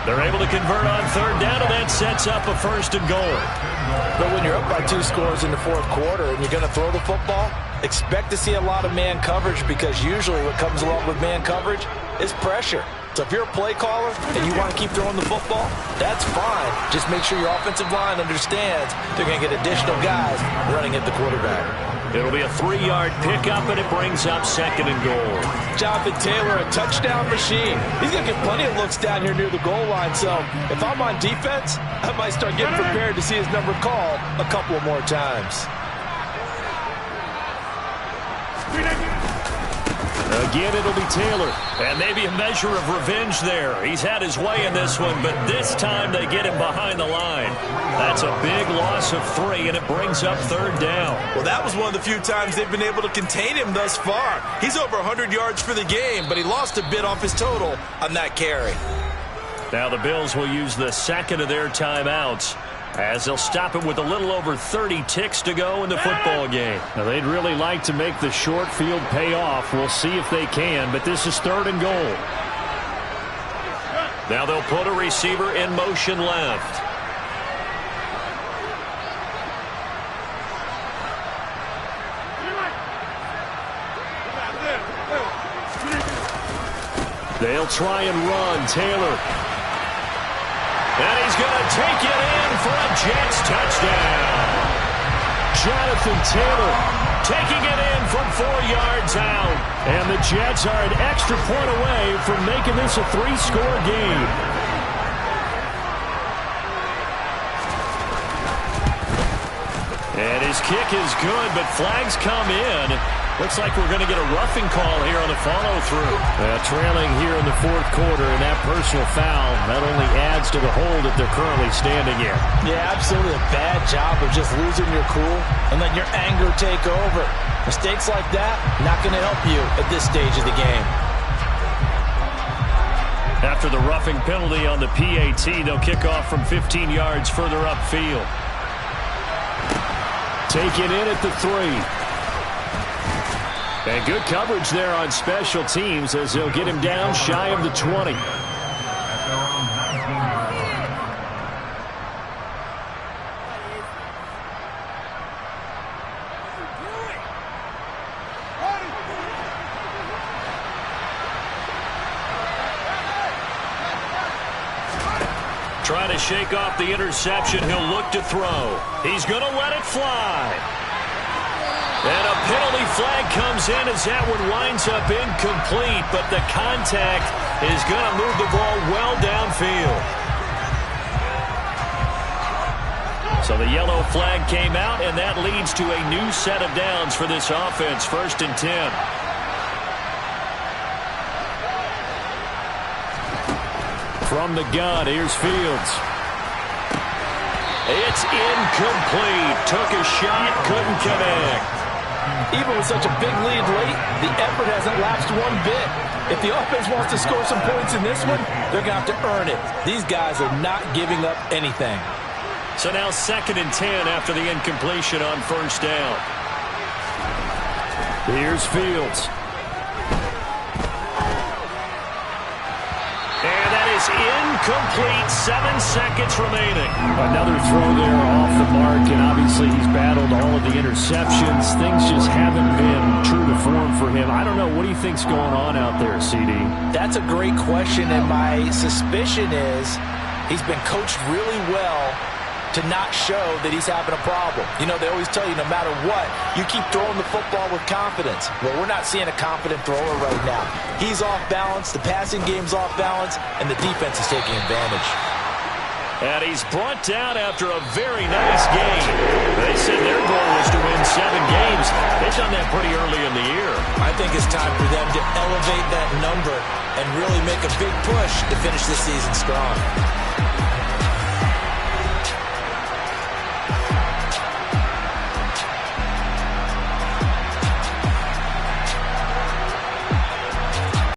They're able to convert on third down, and that sets up a first and goal. But when you're up by 2 scores in the 4th quarter and you're going to throw the football, expect to see a lot of man coverage, because usually what comes along with man coverage is pressure. So if you're a play caller and you want to keep throwing the football, that's fine. Just make sure your offensive line understands they're going to get additional guys running at the quarterback. It'll be a 3-yard pickup, and it brings up second and goal. Jonathan Taylor, a touchdown machine. He's going to get plenty of looks down here near the goal line. So if I'm on defense, I might start getting prepared to see his number called a couple of more times. Again, it'll be Taylor. And maybe a measure of revenge there. He's had his way in this one, but this time they get him behind the line. That's a big loss of 3, and it brings up third down. Well, that was one of the few times they've been able to contain him thus far. He's over 100 yards for the game, but he lost a bit off his total on that carry. Now the Bills will use the second of their timeouts as they'll stop it with a little over 30 ticks to go in the football game. Now, they'd really like to make the short field pay off. We'll see if they can, but this is third and goal. Now they'll put a receiver in motion left. They'll try and run. Taylor. And he's going to take it in for a Jets touchdown. Jonathan Taylor taking it in from 4 yards out. And the Jets are an extra point away from making this a 3-score game. And his kick is good, but flags come in. Looks like we're going to get a roughing call here on the follow-through. Trailing here in the 4th quarter, and that personal foul not only adds to the hole that they're currently standing in. Yeah, absolutely a bad job of just losing your cool and letting your anger take over. Mistakes like that, not going to help you at this stage of the game. After the roughing penalty on the PAT, they'll kick off from 15 yards further upfield. Taken in at the 3. And good coverage there on special teams as they'll get him down shy of the 20. Trying to shake off the interception. He'll look to throw. He's going to let it fly. And a penalty flag comes in as that one winds up incomplete, but the contact is going to move the ball well downfield. So the yellow flag came out, and that leads to a new set of downs for this offense. 1st and 10. From the gun, here's Fields. It's incomplete. Took a shot, couldn't connect. Even with such a big lead late, the effort hasn't lapsed one bit. If the offense wants to score some points in this one, they're going to have to earn it. These guys are not giving up anything. So now 2nd and 10 after the incompletion on 1st down. Here's Fields. And that is incomplete. 7 seconds remaining. Another throw there off the mark, and obviously he's battled all of the interceptions. Things just haven't been true to form for him. I don't know. What do you think's going on out there, CD? That's a great question, and my suspicion is he's been coached really well to not show that he's having a problem. You know, they always tell you no matter what, you keep throwing the football with confidence. Well, we're not seeing a confident thrower right now. He's off balance, the passing game's off balance, and the defense is taking advantage. And he's brought down after a very nice game. They said their goal was to win 7 games. They've done that pretty early in the year. I think it's time for them to elevate that number and really make a big push to finish this season strong.